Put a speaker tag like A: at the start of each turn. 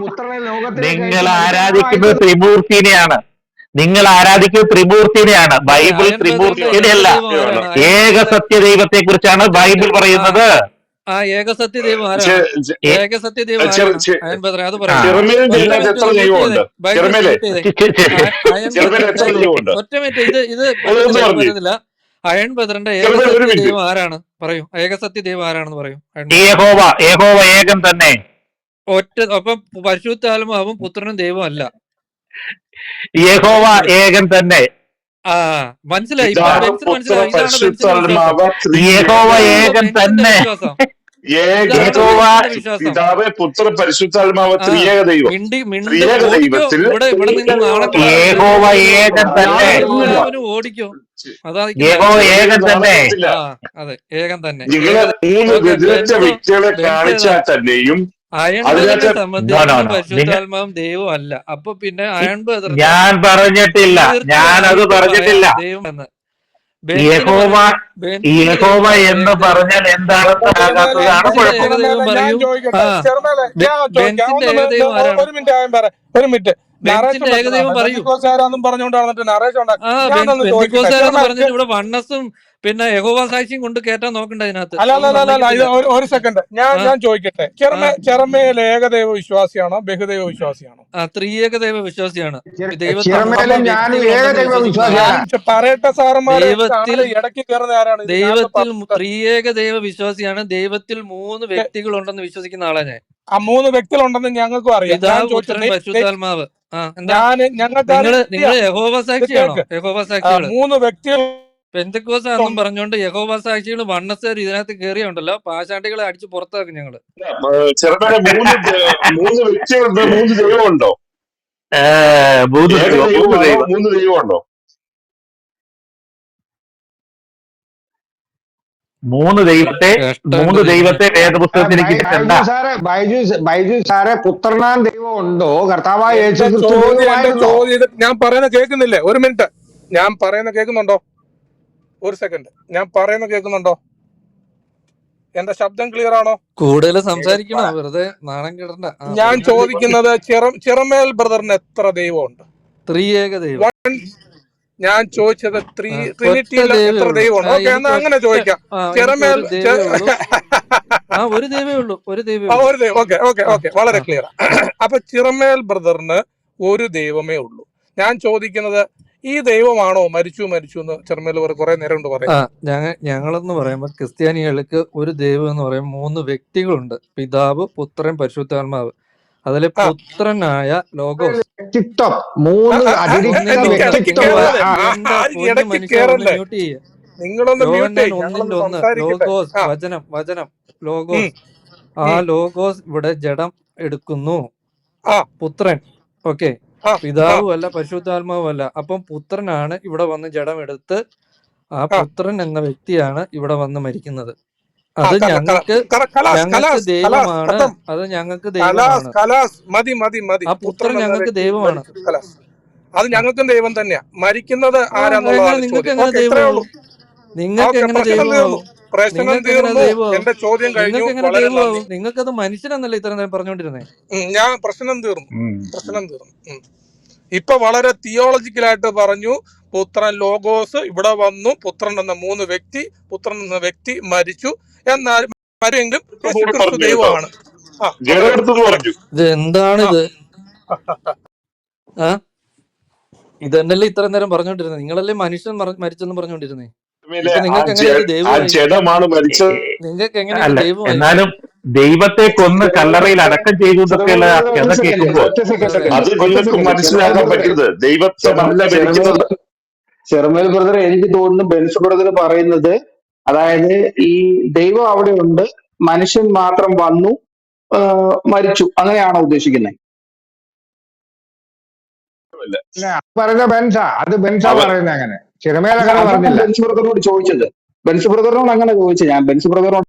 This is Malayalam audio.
A: പുത്രനെ ലോകത്തിലേക്ക്
B: നിങ്ങൾ
A: അയച്ച്
B: ആരാധിക്കുന്നത്
A: മനുഷ്യനായിട്ട്
B: ത്രിമൂർത്തിനെയാണ്. നിങ്ങൾ ആരാധിക്കുന്നത് ത്രിമൂർത്തിനെയാണ്.
C: അതെ,
B: ബൈബിൾ
C: അയൺ ബ്രദറിന്റെ
B: ത്രിമൂർത്തിനെയല്ല.
C: ഏകദൈവം ആരാണ്? അയൺ ബ്രദറിന്റെ
B: ഏകസത്യ ദൈവത്തെ കുറിച്ചാണ് ബൈബിൾ പറയുന്നത്.
C: ഏകസത്യ ദൈവം ആരാണ്? ഏകസത്യ ദൈവം ആരാണ്? അയൺ ബ്രദറെ അത്
B: ആ
C: പറയൂ.
D: ചെറുമേലും
C: ഒറ്റ
D: ജില്ലയിൽ
C: മിനിറ്റ്
D: എത്ര
C: ഒന്ന് മ്യൂട്ട് ചെയ്തേ,
D: ദൈവമുണ്ട്?
C: ബൈബിൾ
D: ചെറുമേലെ
C: മ്യൂട്ട് ചെയ്തേ. അയൺ
D: ചെറുമേൽ എത്ര
C: ബ്രദറിന്റെ
D: ദൈവമുണ്ട്?
C: ഒറ്റ മിനിറ്റ്, ഇത്
D: ഒന്ന് പറഞ്ഞു.
C: പറ്റുന്നില്ല. അയൺ ബ്രദറിന്റെ
D: ചെറുമേൽ ഒരു
C: ഏകസത്യ
D: മിനിറ്റ്.
C: ദൈവം ആരാണ്? പറയൂ, ഏകസത്യ ദൈവം ആരാണെന്ന് പറയൂ. അയൺ ബ്രദർ
B: യഹോവ ഏകൻ തന്നെ.
C: അപ്പം പരിശുദ്ധാത്മാവും പുത്രനും ദൈവം അല്ല.
B: യഹോവ ഏകൻ തന്നെ.
C: മനസ്സിലായി. ഇപ്പൊ
D: പിതാവ്
C: ബെൻസിന്
D: പുത്ര
C: മനസ്സിലായി. ഇതാണ് ബെൻസിന്റെ വിശ്വാസം.
D: പരിശുദ്ധാത്മാവ്
B: യഹോവ
C: ഇതാണോ
B: ഏകൻ
C: ബെൻസിന്റെ
B: തന്നെ.
C: വിശ്വാസം?
D: ഏക
C: ഇതാണോ
B: യഹോവ
C: ബെൻസിന്റെ വിശ്വാസം?
D: പിതാവ് പുത്ര പരിശുദ്ധാത്മാവ്
C: ആ
D: ത്രിയേക ദൈവം.
C: മിണ്ടി
D: ത്രിയേക
C: ഓടിക്കോ.
D: ദൈവത്തിൽ
C: ഇവിടെ നിന്ന് നാണം
B: യഹോവ
C: കെടുത്തരുത്.
B: ഏകൻ തന്നെ.
C: എല്ലാവരും ഓടിക്കോ. അതായിരിക്കും
B: യഹോവ
C: നല്ലത്.
B: ഏകൻ തന്നെ.
D: നടക്കത്തില്ല.
C: അതെ, ഏകൻ തന്നെ.
D: നിങ്ങളെ മൂന്ന്
C: ഓക്കെ,
D: വ്യതിരിക്ത
C: ബെൻസ്
D: വ്യക്തികളെ
C: ബെൻസ്
D: കാണിച്ചാൽ തന്നെയും
C: അയൺ
D: അതിനകത്ത്
C: ബ്രദറിനെ
B: നോ
C: സംബന്ധിച്ച്
B: നോ നോ നിങ്ങൾ
C: പരിശുദ്ധാത്മാവും ദൈവം അല്ല. അപ്പൊ പിന്നെ അയൺ ബ്രദറിന്
B: ഞാൻ പറഞ്ഞിട്ടില്ല, ഞാനത്
C: തീർച്ചയായിട്ടും
B: പറഞ്ഞിട്ടില്ല.
C: പറയാം ദൈവം എന്ന്. ബെൻസിന്
B: യഹോവ
C: ബെൻസിന്റെ
B: യഹോവ എന്ന്
C: ഏകദൈവം,
B: പറഞ്ഞാൽ എന്താണെന്ന് ആകാത്തതാണ്
C: ബെൻസിന്റെ
B: കുഴപ്പം.
C: ഏകദൈവം
E: ഞാൻ
C: പറയൂ.
E: ചോദിക്കട്ടെ, ചെറുമേലെ ഞാൻ ചോദിക്കാം.
C: ബെൻസിന്റെ ഏകദൈവം ആരാണ്?
E: ഒരു മിനിറ്റ് ആയും പറയാം, ഒരു മിനിറ്റ്. നരേഷ്
C: ബെൻസിന്റെ ഏകദൈവം പറയൂ.
E: ബന്ധുക്കോസാരാന്നും പറഞ്ഞുകൊണ്ട് വന്നിട്ട് നരേഷ് ഉണ്ടാക്കി. ഞാനൊന്ന് ചോദിക്കട്ടെ,
C: ബെന്തിക്കോസ്കാരെന്ന് പറഞ്ഞിട്ട് ഇവിടെ വണ്ണസും പിന്നെ യഹോവ സാക്ഷിയും കൊണ്ട് കേറ്റാൻ നോക്കണ്ട ഇതിനകത്ത്.
E: അല്ല
C: ഒന്നും
E: ഇത്
C: സമ്മതിക്കത്തില്ല.
E: ഒരു സെക്കൻഡ്, ഞാൻ ചോദിക്കട്ടെ, ചെറുമേൽ ഏകദൈവ വിശ്വാസിയാണോ ബഹുദൈവ വിശ്വാസിയാണോ?
C: ത്രിയേക ദൈവ വിശ്വാസിയാണ്. ദൈവത്തിൽ
A: ചിറമേലും ഞാനും ഏകദൈവ വിശ്വാസിയാണ്.
E: പറയട്ടെ സാറന്മാരെ,
C: ദൈവത്തിൽ
E: ഇടയ്ക്ക് കയറുന്ന ആരാണ്?
C: ദൈവത്തിൽ ത്രിയേക ദൈവ വിശ്വാസിയാണ്. ദൈവത്തിൽ 3 വ്യക്തികളുണ്ടെന്ന് വിശ്വസിക്കുന്ന ആളാ ഞാൻ.
E: ആ 3 വ്യക്തികളുണ്ടെന്ന് ഞങ്ങൾക്കും അറിയാം.
C: പിതാവ്, പുത്രൻ, പരിശുദ്ധാത്മാവ്. എന്താ
E: ഞങ്ങൾക്ക്
C: നിങ്ങൾ യഹോവ സാക്ഷിയാണോ? യഹോവ സാക്ഷികള്
E: 3 വ്യക്തികൾ
C: പെന്തക്കോസ് എന്നും പറഞ്ഞുകൊണ്ട് യഹോവ സാക്ഷികൾ വണ്ണസേർ ഇതിനകത്ത് കയറിയുണ്ടല്ലോ, പാശാണ്ടികളെ അടിച്ച് പുറത്താക്കും ഞങ്ങള്.
D: ചെറുമേലെ മൂന്ന് വ്യക്തികളുണ്ട്, 3 ദൈവമുണ്ടോ?
B: മൂന്ന്
D: ഏക
B: ദൈവം, മൂന്ന്
D: ദൈവമാണോ?
B: ദൈവം.
D: 3 ദൈവമുണ്ടോ?
B: മൂന്ന് ദൈവത്തെ വേദപുസ്തകത്തിൽ കിട്ടണ്ട.
A: ബൈജു സാറെ പുത്രനാം ദൈവം ഉണ്ടോ? കർത്താവായ യേശു ക്രിസ്തു
E: എന്റെ
A: ദൈവമായിരുന്നോ?
E: ചോദ്യം ഞാൻ പറയുന്ന കേൾക്കുന്നില്ലേ? ഒരു മിനിറ്റ്, ഞാൻ പറയുന്ന കേൾക്കുന്നുണ്ടോ? ഒരു സെക്കൻഡ്, ഞാൻ പറയുന്ന കേൾക്കുന്നുണ്ടോ? എന്റെ ശബ്ദം ക്ലിയർ ആണോ?
C: കൂടുതൽ സംസാരിക്കണോ? വെറുതെ നാണം കിടണ്ട.
E: ഞാൻ ചോദിക്കുന്നത് ചിറമേൽ ബ്രദറിന് എത്ര ദൈവമുണ്ട്?
C: ത്രിയേക ദൈവം.
E: ഞാൻ ചോദിച്ചത്
C: ഒറ്റ
E: ട്രിനിറ്റിയിൽ എത്ര
C: ദൈവമേ
E: ദൈവമുണ്ട്? ഓക്കെ, എന്നാ അങ്ങനെ ചോദിക്കാം. ചിറമേൽ
C: ഒരു ദൈവമേ ഉള്ളൂ. ഒരു ദൈവമേ ഉള്ളൂ.
E: ഒരു ദൈവം. ഓക്കെ, വളരെ ക്ലിയർ. അപ്പൊ ചിറമേൽ ബ്രദറിന് ഒരു ദൈവമേ ഉള്ളൂ. ഞാൻ ചോദിക്കുന്നത്, ഈ ദൈവമാണോ മരിച്ചു എന്ന് ചെറുമേൽ കുറെ നേരം കൊണ്ട് പറയാം.
C: ഞങ്ങളെന്ന് പറയുമ്പോ ക്രിസ്ത്യാനികൾക്ക് ഒരു ദൈവം എന്ന് പറയുമ്പോൾ 3 വ്യക്തികളുണ്ട്. പിതാവ്, പുത്രൻ, പരിശുദ്ധാത്മാവ്. അതിലെ പുത്രനായ ലോഗോസ്.
A: വ്യക്തിത്വം, 3 അതിരിക്ത വ്യക്തിത്വം.
C: ലോഗോസ്, വചനം ലോഗോസ്. ആ ലോഗോസ് ഇവിടെ ജഡം എടുക്കുന്നു. പുത്രൻ. ഓക്കെ, പിതാവും അല്ല പരിശുദ്ധാത്മാവും അല്ല. അപ്പം പുത്രനാണ് ഇവിടെ വന്ന് ജഡം എടുത്ത്, ആ പുത്രൻ എന്ന വ്യക്തിയാണ് ഇവിടെ വന്ന് മരിക്കുന്നത്. അത് ഞങ്ങൾക്ക് ദൈവമാണ്. അത് ഞങ്ങൾക്ക് ദൈവമാണ്.
E: മതി.
C: ആ പുത്രൻ ഞങ്ങൾക്ക് ദൈവമാണ്.
E: അത് ഞങ്ങൾക്കും ദൈവം തന്നെയാ. മരിക്കുന്നത് ആരാന്നുള്ളതാണ്
C: നിങ്ങൾക്ക്
E: ചോദ്യം.
C: എങ്ങനെ
E: ഓക്കെ, ഇത്രേ ഉള്ളൂ.
C: ദൈവമാവും? നിങ്ങൾക്ക് എങ്ങനെ ദൈവമാവും?
E: പ്രശ്നം തീർന്നു. എന്റെ ചോദ്യം കഴിഞ്ഞു.
C: നിങ്ങൾക്ക് എങ്ങനെ
E: വളരെ നന്ദി.
C: ദൈവമാവും? നിങ്ങൾക്കത് മനുഷ്യനെന്നല്ല ഇത്ര നേരം പറഞ്ഞോണ്ടിരുന്നേ.
E: ഞാൻ പ്രശ്നം തീർന്നു. ഇപ്പൊ വളരെ തിയോളജിക്കലായിട്ട് പറഞ്ഞു. പുത്രൻ ലോഗോസ് ഇവിടെ വന്നു, പുത്രൻ എന്ന 3 വ്യക്തി, പുത്രൻ എന്ന വ്യക്തി മരിച്ചു. എന്നാൽ മരെങ്കിലും ദൈവമാണ്.
C: ഇത് എന്താണിത്? ഇതന്നല്ലേ ഇത്ര നേരം പറഞ്ഞോണ്ടിരുന്നത്? നിങ്ങളല്ലേ മനുഷ്യൻ മരിച്ചെന്ന് പറഞ്ഞോണ്ടിരുന്നേ? നിങ്ങൾക്ക് എങ്ങനെ ദൈവം?
B: എന്നാലും ദൈവത്തെ കൊന്ന് കല്ലറയിൽ അടക്കം ചെയ്തു എന്നൊക്കെയുള്ള കഥ കേൾക്കുമ്പോ
D: അത് നിങ്ങൾക്ക് മനസ്സിലാക്കാൻ പറ്റുന്നത് ദൈവത്വമല്ല ഭരിക്കുന്നത്.
A: ചെറുമേൽ ബ്രദർ, എനിക്ക് തോന്നുന്നു ബെൻസ് ബ്രദർ പറയുന്നത്, അതായത് ഈ ദൈവം അവിടെ ഉണ്ട്, മനുഷ്യൻ മാത്രം വന്നു മരിച്ചു, അങ്ങനെയാണോ ഉദ്ദേശിക്കുന്നത്? പറയുന്ന ബെൻസാ, അത് ബെൻസാ പറയുന്നത്. അങ്ങനെ ചിറമേൽ അങ്ങനെ പറഞ്ഞില്ല. ബെൻസ് ബ്രദറിനോട് ചോദിച്ചത്, ബെൻസ് ബ്രദറിനോട് അങ്ങനെ ചോദിച്ചു ഞാൻ. ബെൻസ് ബ്രദറിനോട്